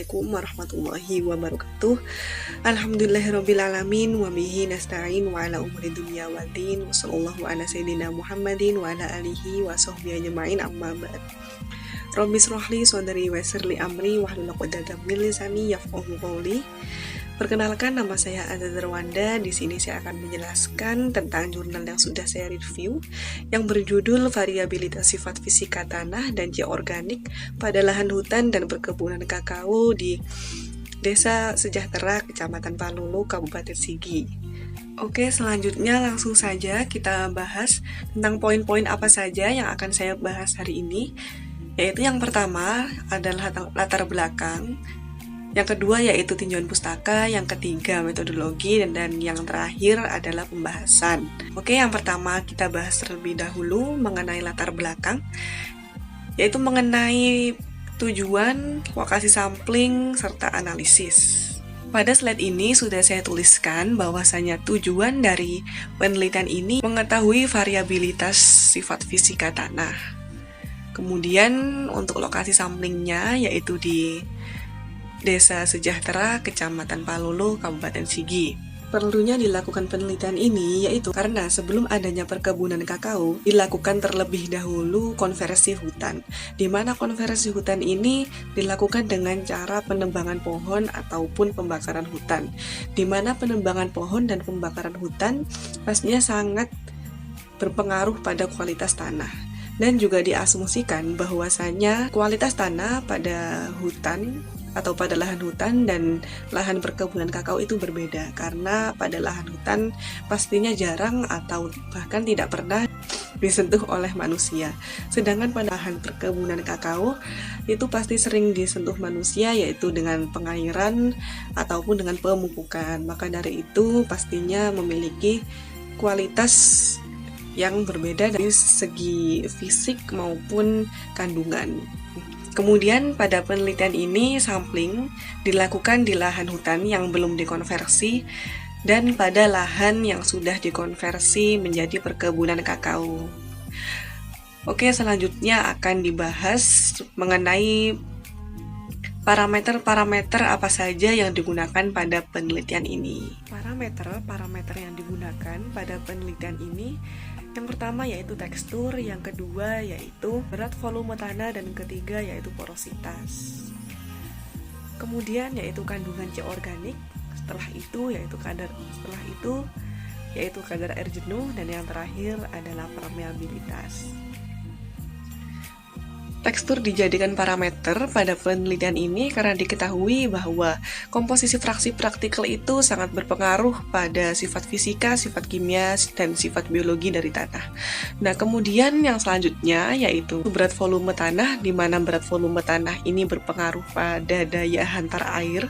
Assalamualaikum warahmatullahi wabarakatuh. Alhamdulillahirrabbilalamin. Wabihi nasta'in wa ala umuri dunya waddin. Wassallallahu ala sayyidina Muhammadin wa ala alihi wa sahbihi ajma'in, amma ba'd. Rabbi shrahli sadri wa yassirli amri wahlul 'uqdatam min lisani yafqahu qawli. Perkenalkan, nama saya Aziza Rwanda. Di sini saya akan menjelaskan tentang jurnal yang sudah saya review yang berjudul Variabilitas Sifat Fisika Tanah dan Geoorganik pada Lahan Hutan dan Perkebunan Kakao di Desa Sejahtera, Kecamatan Palulu, Kabupaten Sigi. Oke, selanjutnya langsung saja kita bahas tentang poin-poin apa saja yang akan saya bahas hari ini. Yaitu yang pertama adalah latar belakang, yang kedua yaitu tinjauan pustaka, yang ketiga metodologi, dan yang terakhir adalah pembahasan. Oke, yang pertama kita bahas terlebih dahulu mengenai latar belakang, yaitu mengenai tujuan, lokasi sampling, serta analisis. Pada slide ini sudah saya tuliskan bahwasanya tujuan dari penelitian ini mengetahui variabilitas sifat fisika tanah. Kemudian untuk lokasi samplingnya yaitu di Desa Sejahtera, Kecamatan Palulu, Kabupaten Sigi. Perlunya dilakukan penelitian ini yaitu karena sebelum adanya perkebunan kakao dilakukan terlebih dahulu konversi hutan, di mana konversi hutan ini dilakukan dengan cara penebangan pohon ataupun pembakaran hutan, di mana penebangan pohon dan pembakaran hutan pastinya sangat berpengaruh pada kualitas tanah. Dan juga diasumsikan bahwasanya kualitas tanah pada hutan atau pada lahan hutan dan lahan perkebunan kakao itu berbeda, karena pada lahan hutan pastinya jarang atau bahkan tidak pernah disentuh oleh manusia. Sedangkan pada lahan perkebunan kakao itu pasti sering disentuh manusia, yaitu dengan pengairan ataupun dengan pemupukan. Maka dari itu pastinya memiliki kualitas yang berbeda dari segi fisik maupun kandungan. Kemudian pada penelitian ini sampling dilakukan di lahan hutan yang belum dikonversi dan pada lahan yang sudah dikonversi menjadi perkebunan kakao. Oke, selanjutnya akan dibahas mengenai parameter-parameter apa saja yang digunakan pada penelitian ini. Parameter yang digunakan pada penelitian ini, yang pertama yaitu tekstur, yang kedua yaitu berat volume tanah, dan ketiga yaitu porositas. Kemudian yaitu kandungan C-organik, setelah itu yaitu kadar air jenuh, dan yang terakhir adalah permeabilitas. Tekstur dijadikan parameter pada penelitian ini karena diketahui bahwa komposisi fraksi partikel itu sangat berpengaruh pada sifat fisika, sifat kimia, dan sifat biologi dari tanah. Nah, kemudian yang selanjutnya yaitu berat volume tanah, di mana berat volume tanah ini berpengaruh pada daya hantar air.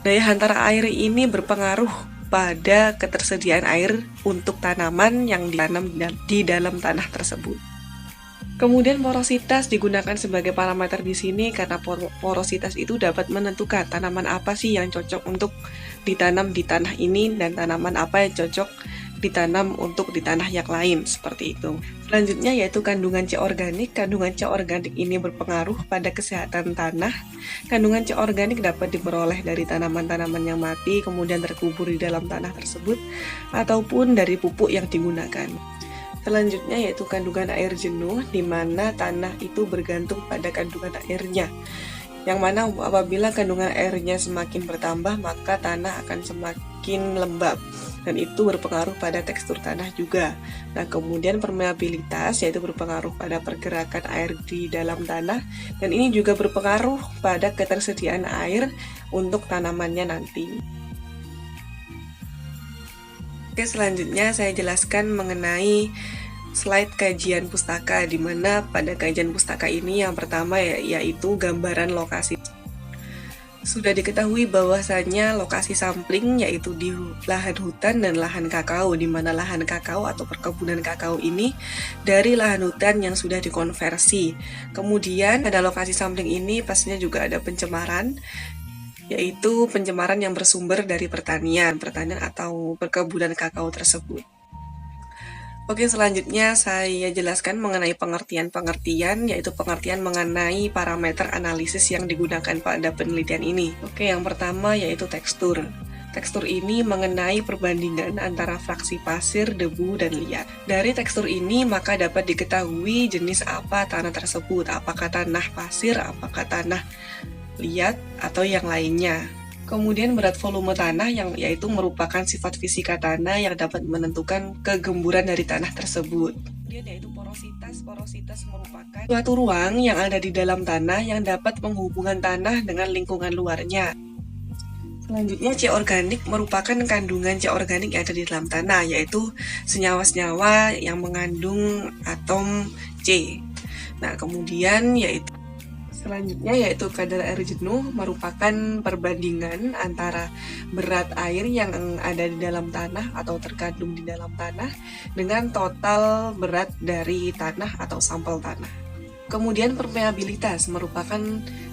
Daya hantar air ini berpengaruh pada ketersediaan air untuk tanaman yang ditanam di dalam tanah tersebut. Kemudian porositas digunakan sebagai parameter di sini karena porositas itu dapat menentukan tanaman apa sih yang cocok untuk ditanam di tanah ini dan tanaman apa yang cocok ditanam untuk di tanah yang lain, seperti itu. Selanjutnya yaitu kandungan C-organik. Kandungan C-organik ini berpengaruh pada kesehatan tanah. Kandungan C-organik dapat diperoleh dari tanaman-tanaman yang mati kemudian terkubur di dalam tanah tersebut ataupun dari pupuk yang digunakan. Selanjutnya yaitu kandungan air jenuh, di mana tanah itu bergantung pada kandungan airnya. Yang mana apabila kandungan airnya semakin bertambah, maka tanah akan semakin lembab. Dan itu berpengaruh pada tekstur tanah juga. Nah, kemudian permeabilitas yaitu berpengaruh pada pergerakan air di dalam tanah. Dan ini juga berpengaruh pada ketersediaan air untuk tanamannya nanti. Oke, selanjutnya saya jelaskan mengenai slide kajian pustaka, di mana pada kajian pustaka ini yang pertama yaitu gambaran lokasi. Sudah diketahui bahwasanya lokasi sampling yaitu di lahan hutan dan lahan kakao, di mana lahan kakao atau perkebunan kakao ini dari lahan hutan yang sudah dikonversi. Kemudian pada lokasi sampling ini pastinya juga ada pencemaran, yaitu pencemaran yang bersumber dari pertanian atau perkebunan kakao tersebut. Oke, selanjutnya saya jelaskan mengenai pengertian-pengertian, yaitu pengertian mengenai parameter analisis yang digunakan pada penelitian ini. Oke, yang pertama yaitu tekstur. Tekstur ini mengenai perbandingan antara fraksi pasir, debu, dan liat. Dari tekstur ini maka dapat diketahui jenis apa tanah tersebut, apakah tanah pasir, apakah tanah liat, atau yang lainnya. Kemudian berat volume tanah yang yaitu merupakan sifat fisika tanah yang dapat menentukan kegemburan dari tanah tersebut. Kemudian yaitu porositas. Porositas merupakan suatu ruang yang ada di dalam tanah yang dapat menghubungkan tanah dengan lingkungan luarnya. Selanjutnya, C organik merupakan kandungan C organik yang ada di dalam tanah, yaitu senyawa-senyawa yang mengandung atom C. Nah, kemudian selanjutnya yaitu kadar air jenuh merupakan perbandingan antara berat air yang ada di dalam tanah atau terkandung di dalam tanah dengan total berat dari tanah atau sampel tanah. Kemudian permeabilitas merupakan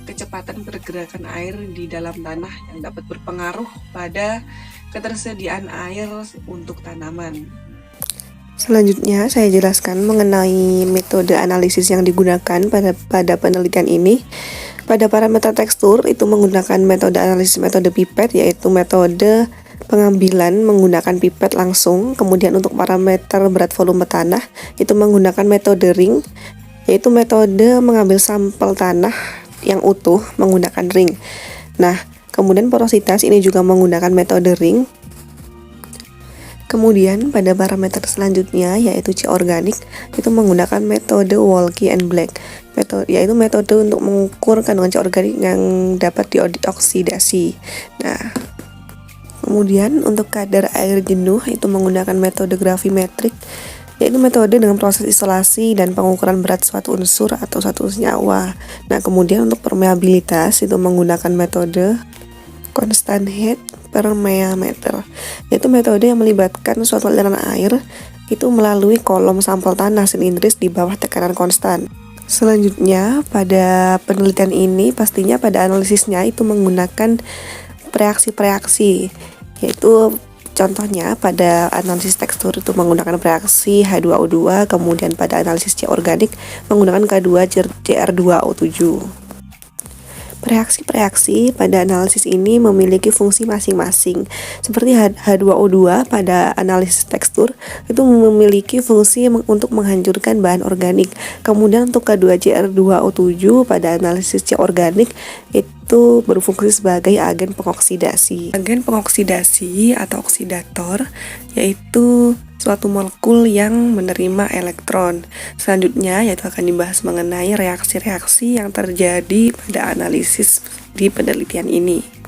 kecepatan pergerakan air di dalam tanah yang dapat berpengaruh pada ketersediaan air untuk tanaman. Selanjutnya saya jelaskan mengenai metode analisis yang digunakan pada penelitian ini. Pada parameter tekstur itu menggunakan metode analisis metode pipet, yaitu metode pengambilan menggunakan pipet langsung. Kemudian untuk parameter berat volume tanah itu menggunakan metode ring, yaitu metode mengambil sampel tanah yang utuh menggunakan ring. Nah, kemudian porositas ini juga menggunakan metode ring. Kemudian pada parameter selanjutnya yaitu C organik itu menggunakan metode Wolke and Black, yaitu metode untuk mengukur kandungan C organik yang dapat dioksidasi. Nah, kemudian untuk kadar air jenuh itu menggunakan metode gravimetrik, yaitu metode dengan proses isolasi dan pengukuran berat suatu unsur atau suatu senyawa. Nah, kemudian untuk permeabilitas itu menggunakan metode constant head permeameter, yaitu metode yang melibatkan suatu aliran air itu melalui kolom sampel tanah silindris di bawah tekanan konstan. Selanjutnya pada penelitian ini pastinya pada analisisnya itu menggunakan reaksi-reaksi, yaitu contohnya pada analisis tekstur itu menggunakan reaksi H2O2, kemudian pada analisis C organik menggunakan K2CR2O7. Reaksi-reaksi pada analisis ini memiliki fungsi masing-masing. Seperti H2O2 pada analisis tekstur itu memiliki fungsi untuk menghancurkan bahan organik. Kemudian untuk K2CR2O7 pada analisis C organik itu berfungsi sebagai agen pengoksidasi. Agen pengoksidasi atau oksidator yaitu suatu molekul yang menerima elektron. Selanjutnya yaitu akan dibahas mengenai reaksi-reaksi yang terjadi pada analisis di penelitian ini.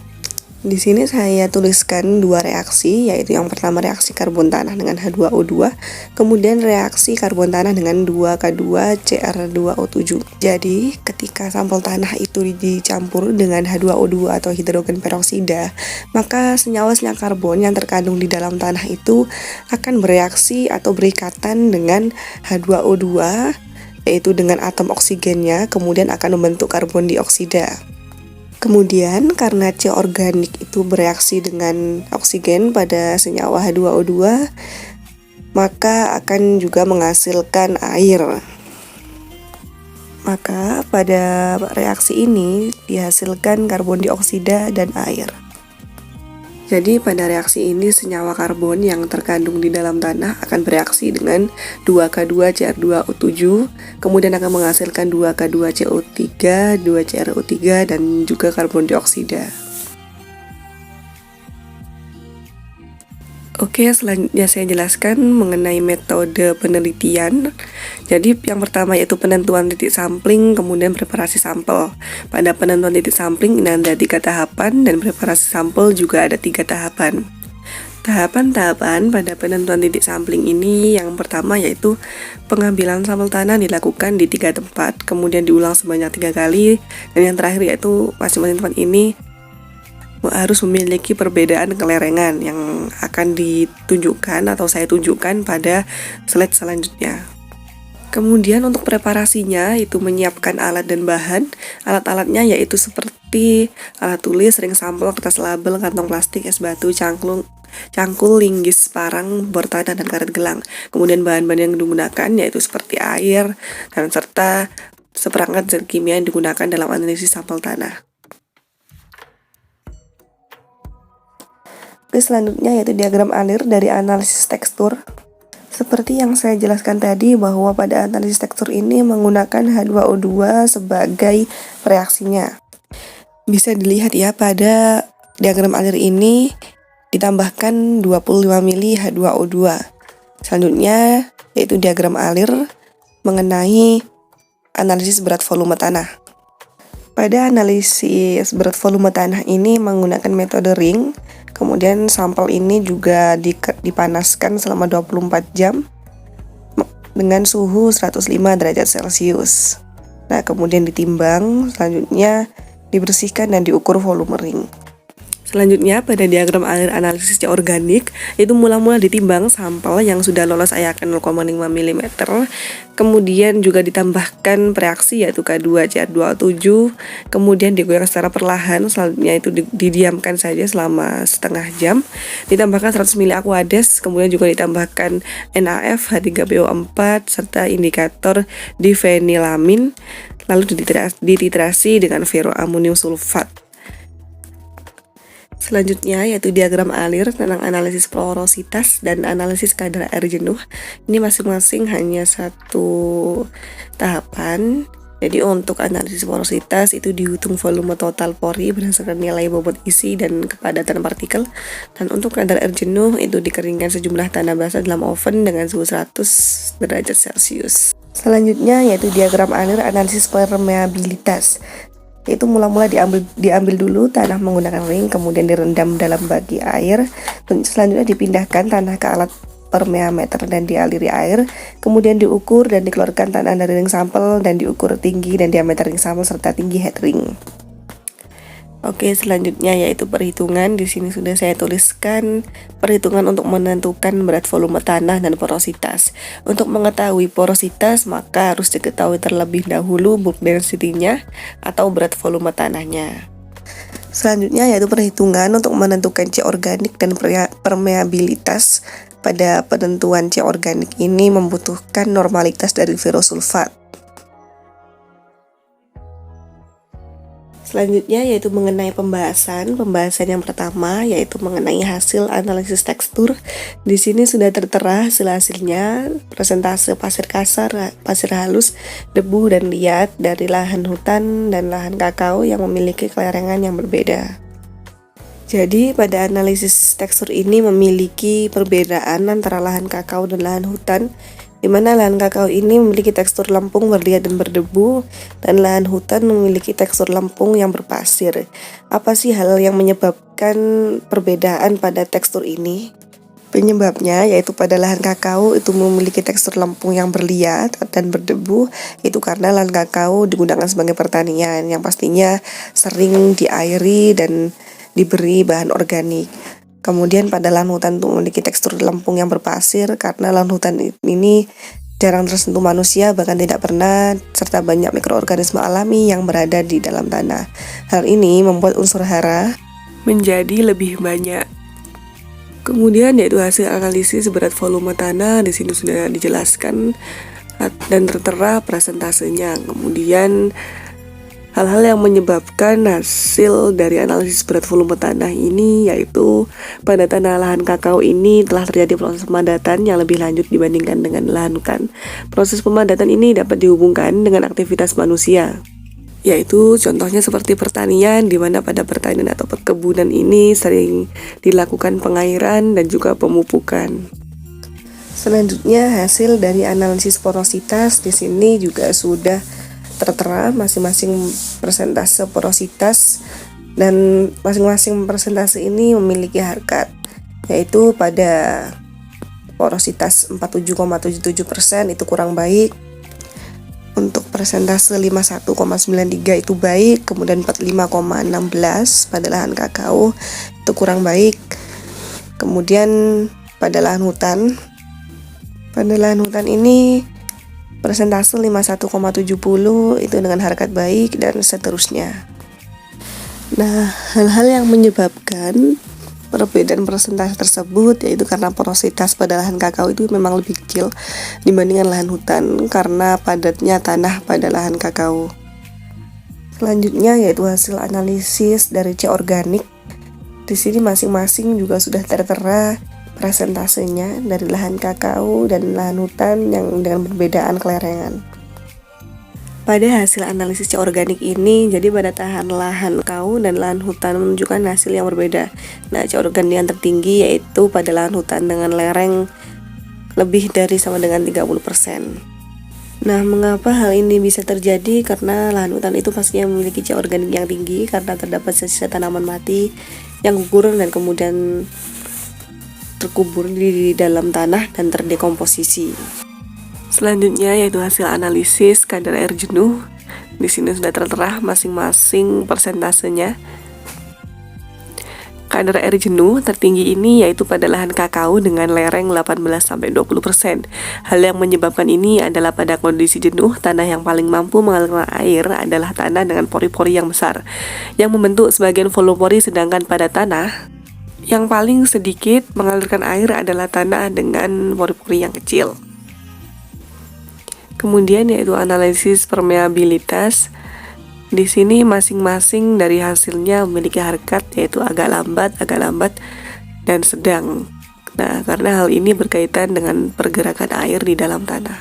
Di sini saya tuliskan dua reaksi, yaitu yang pertama reaksi karbon tanah dengan H2O2, kemudian reaksi karbon tanah dengan 2K2CR2O7. Jadi, ketika sampel tanah itu dicampur dengan H2O2 atau hidrogen peroksida, maka senyawa-senyawa karbon yang terkandung di dalam tanah itu akan bereaksi atau berikatan dengan H2O2, yaitu dengan atom oksigennya, kemudian akan membentuk karbon dioksida. Kemudian karena C organik itu bereaksi dengan oksigen pada senyawa H2O2, maka akan juga menghasilkan air. Maka pada reaksi ini dihasilkan karbon dioksida dan air. Jadi pada reaksi ini senyawa karbon yang terkandung di dalam tanah akan bereaksi dengan 2K2CR2O7, kemudian akan menghasilkan 2K2CO3, 2CrO3, dan juga karbon dioksida. Oke, selanjutnya saya jelaskan mengenai metode penelitian. Jadi yang pertama yaitu penentuan titik sampling, kemudian preparasi sampel. Pada penentuan titik sampling ini ada 3 tahapan dan preparasi sampel juga ada 3 tahapan. Tahapan-tahapan pada penentuan titik sampling ini yang pertama yaitu pengambilan sampel tanah dilakukan di 3 tempat, kemudian diulang sebanyak 3 kali, dan yang terakhir yaitu masing-masing tempat ini harus memiliki perbedaan kelerengan yang akan ditunjukkan atau saya tunjukkan pada slide selanjutnya. Kemudian untuk preparasinya itu menyiapkan alat dan bahan. Alat-alatnya yaitu seperti alat tulis, ring sampel, kertas label, kantong plastik, es batu, cangklong, cangkul, linggis, parang, bor tanah, dan karet gelang. Kemudian bahan-bahan yang digunakan yaitu seperti air dan serta seperangkat zat kimia yang digunakan dalam analisis sampel tanah. Oke, selanjutnya yaitu diagram alir dari analisis tekstur. Seperti yang saya jelaskan tadi bahwa pada analisis tekstur ini menggunakan H2O2 sebagai reaksinya. Bisa dilihat ya pada diagram alir ini ditambahkan 25 mili H2O2. Selanjutnya yaitu diagram alir mengenai analisis berat volume tanah. Pada analisis berat volume tanah ini menggunakan metode ring. Kemudian sampel ini juga dipanaskan selama 24 jam dengan suhu 105 derajat Celcius. Nah, kemudian ditimbang, selanjutnya dibersihkan dan diukur volume ring. Selanjutnya pada diagram alir analisis organik itu mula-mula ditimbang sampel yang sudah lolos IACN 0,5 mm, kemudian juga ditambahkan preaksi yaitu K2 CR2O7, kemudian digoyang secara perlahan, selanjutnya itu didiamkan saja selama setengah jam, ditambahkan 100 ml Aquades, kemudian juga ditambahkan NaF, H3PO4 serta indikator difenilamin, lalu dititrasi dengan ferroamonium sulfat. Selanjutnya yaitu diagram alir tentang analisis porositas dan analisis kadar air jenuh. Ini masing-masing hanya satu tahapan. Jadi untuk analisis porositas itu dihitung volume total pori berdasarkan nilai bobot isi dan kepadatan partikel. Dan untuk kadar air jenuh itu dikeringkan sejumlah tanah basah dalam oven dengan suhu 100 derajat Celcius. Selanjutnya yaitu diagram alir analisis permeabilitas. Itu mula-mula diambil dulu tanah menggunakan ring, kemudian direndam dalam bagi air, selanjutnya dipindahkan tanah ke alat permeameter dan dialiri air, kemudian diukur dan dikeluarkan tanah dari ring sampel dan diukur tinggi dan diameter ring sampel serta tinggi head ring. Oke, selanjutnya yaitu perhitungan. Di sini sudah saya tuliskan perhitungan untuk menentukan berat volume tanah dan porositas. Untuk mengetahui porositas, maka harus diketahui terlebih dahulu bulk density-nya atau berat volume tanahnya. Selanjutnya yaitu perhitungan untuk menentukan C organik dan permeabilitas. Pada penentuan C organik ini membutuhkan normalitas dari ferrosulfat. Selanjutnya yaitu mengenai pembahasan yang pertama yaitu mengenai hasil analisis tekstur. Di sini sudah tertera hasilnya, persentase pasir kasar, pasir halus, debu dan liat dari lahan hutan dan lahan kakao yang memiliki kelerengan yang berbeda. Jadi pada analisis tekstur ini memiliki perbedaan antara lahan kakao dan lahan hutan, di mana lahan kakao ini memiliki tekstur lempung berliat dan berdebu, dan lahan hutan memiliki tekstur lempung yang berpasir. Apa sih hal yang menyebabkan perbedaan pada tekstur ini? Penyebabnya yaitu pada lahan kakao itu memiliki tekstur lempung yang berliat dan berdebu, itu karena lahan kakao digunakan sebagai pertanian yang pastinya sering diairi dan diberi bahan organik. Kemudian pada lahan hutan itu memiliki tekstur lempung yang berpasir karena lahan hutan ini jarang tersentuh manusia, bahkan tidak pernah, serta banyak mikroorganisme alami yang berada di dalam tanah. Hal ini membuat unsur hara menjadi lebih banyak. Kemudian yaitu hasil analisis berat volume tanah, di sini sudah dijelaskan dan tertera presentasenya. Kemudian hal-hal yang menyebabkan hasil dari analisis berat volume tanah ini yaitu pada tanah lahan kakao ini telah terjadi proses pemadatan yang lebih lanjut dibandingkan dengan lahan hutan. Proses pemadatan ini dapat dihubungkan dengan aktivitas manusia, yaitu contohnya seperti pertanian, di mana pada pertanian atau perkebunan ini sering dilakukan pengairan dan juga pemupukan. Selanjutnya hasil dari analisis porositas, di sini juga sudah tertera masing-masing persentase porositas, dan masing-masing persentase ini memiliki harkat, yaitu pada porositas 47,77% itu kurang baik, untuk persentase 51,93 itu baik, kemudian 45,16 pada lahan kakao itu kurang baik. Kemudian pada lahan hutan ini persentase 51,70 itu dengan harkat baik dan seterusnya. Nah, hal-hal yang menyebabkan Perbedaan persentase tersebut yaitu karena porositas pada lahan kakao itu memang lebih kecil dibandingkan lahan hutan karena padatnya tanah pada lahan kakao. Selanjutnya yaitu hasil analisis dari C organik. Di sini masing-masing juga sudah tertera presentasenya dari lahan kakao dan lahan hutan yang dengan perbedaan kelerengan. Pada hasil analisis C organik ini, jadi pada lahan kakao dan lahan hutan menunjukkan hasil yang berbeda. Nah, C organik yang tertinggi yaitu pada lahan hutan dengan lereng lebih dari sama dengan 30%. Nah, mengapa hal ini bisa terjadi? Karena lahan hutan itu pastinya memiliki C organik yang tinggi karena terdapat sisa tanaman mati yang gugur dan kemudian terkubur di dalam tanah dan terdekomposisi. Selanjutnya yaitu hasil analisis kadar air jenuh. Di sini sudah tertera masing-masing persentasenya. Kadar air jenuh tertinggi ini yaitu pada lahan kakao dengan lereng 18-20%. Hal yang menyebabkan ini adalah pada kondisi jenuh, tanah yang paling mampu mengalirkan air adalah tanah dengan pori-pori yang besar, yang membentuk sebagian volume pori, sedangkan pada tanah yang paling sedikit mengalirkan air adalah tanah dengan pori-pori yang kecil. Kemudian yaitu analisis permeabilitas. Di sini masing-masing dari hasilnya memiliki harkat yaitu agak lambat, dan sedang. Nah, karena hal ini berkaitan dengan pergerakan air di dalam tanah.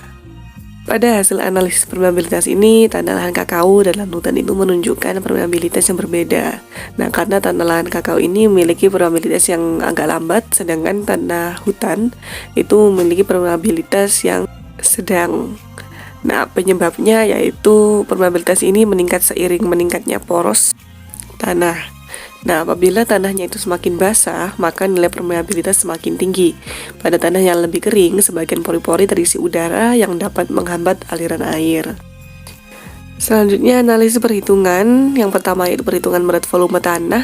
Pada hasil analisis permeabilitas ini, tanah lahan kakao dan lahan hutan itu menunjukkan permeabilitas yang berbeda. Nah, karena tanah lahan kakao ini memiliki permeabilitas yang agak lambat, sedangkan tanah hutan itu memiliki permeabilitas yang sedang. Nah, penyebabnya yaitu permeabilitas ini meningkat seiring meningkatnya poros tanah. Nah, apabila tanahnya itu semakin basah, maka nilai permeabilitas semakin tinggi. Pada tanah yang lebih kering, sebagian pori-pori terisi udara yang dapat menghambat aliran air. Selanjutnya analisis perhitungan. Yang pertama yaitu perhitungan berat volume tanah.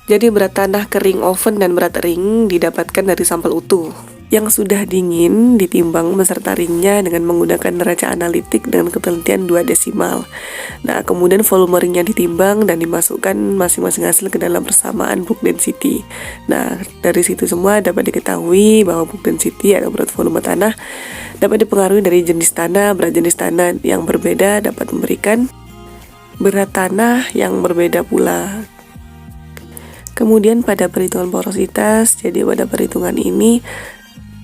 Jadi berat tanah kering oven dan berat ring didapatkan dari sampel utuh yang sudah dingin ditimbang beserta ringnya dengan menggunakan neraca analitik dengan ketelitian 2 desimal. Nah, kemudian volume ringnya ditimbang dan dimasukkan masing-masing hasil ke dalam persamaan bulk density. Nah, dari situ semua dapat diketahui bahwa bulk density atau berat volume tanah dapat dipengaruhi dari jenis tanah. Berat jenis tanah yang berbeda dapat memberikan berat tanah yang berbeda pula. Kemudian pada perhitungan porositas, jadi pada perhitungan ini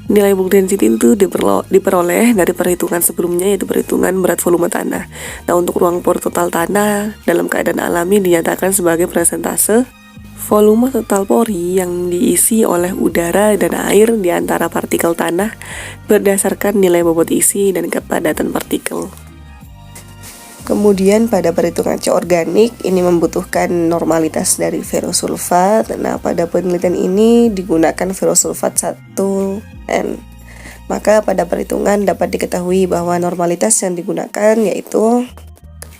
nilai bulk density itu diperoleh dari perhitungan sebelumnya yaitu perhitungan berat volume tanah. Nah, untuk ruang pori total tanah dalam keadaan alami dinyatakan sebagai persentase volume total pori yang diisi oleh udara dan air di antara partikel tanah berdasarkan nilai bobot isi dan kepadatan partikel. Kemudian pada perhitungan C organik ini membutuhkan normalitas dari ferrosulfat. Nah, pada penelitian ini digunakan ferrosulfat 1N. Maka pada perhitungan dapat diketahui bahwa normalitas yang digunakan yaitu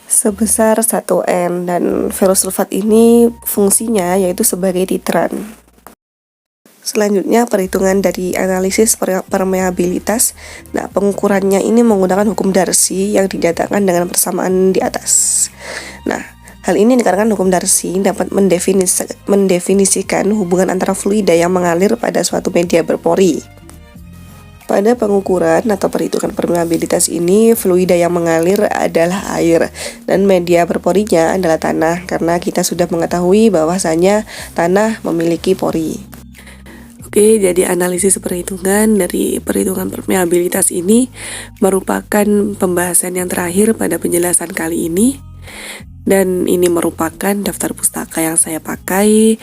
sebesar 1N dan ferrosulfat ini fungsinya yaitu sebagai titran. Selanjutnya perhitungan dari analisis permeabilitas. Nah, pengukurannya ini menggunakan hukum Darcy yang dinyatakan dengan persamaan di atas. Nah, hal ini dikarenakan hukum Darcy dapat mendefinisikan hubungan antara fluida yang mengalir pada suatu media berpori. Pada pengukuran atau perhitungan permeabilitas ini, fluida yang mengalir adalah air dan media berporinya adalah tanah karena kita sudah mengetahui bahwasanya tanah memiliki pori. Oke, jadi analisis perhitungan dari perhitungan permeabilitas ini merupakan pembahasan yang terakhir pada penjelasan kali ini. Dan ini merupakan daftar pustaka yang saya pakai.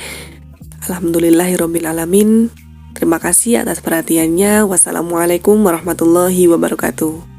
Alhamdulillahirabbil alamin. Terima kasih atas perhatiannya. Wassalamualaikum warahmatullahi wabarakatuh.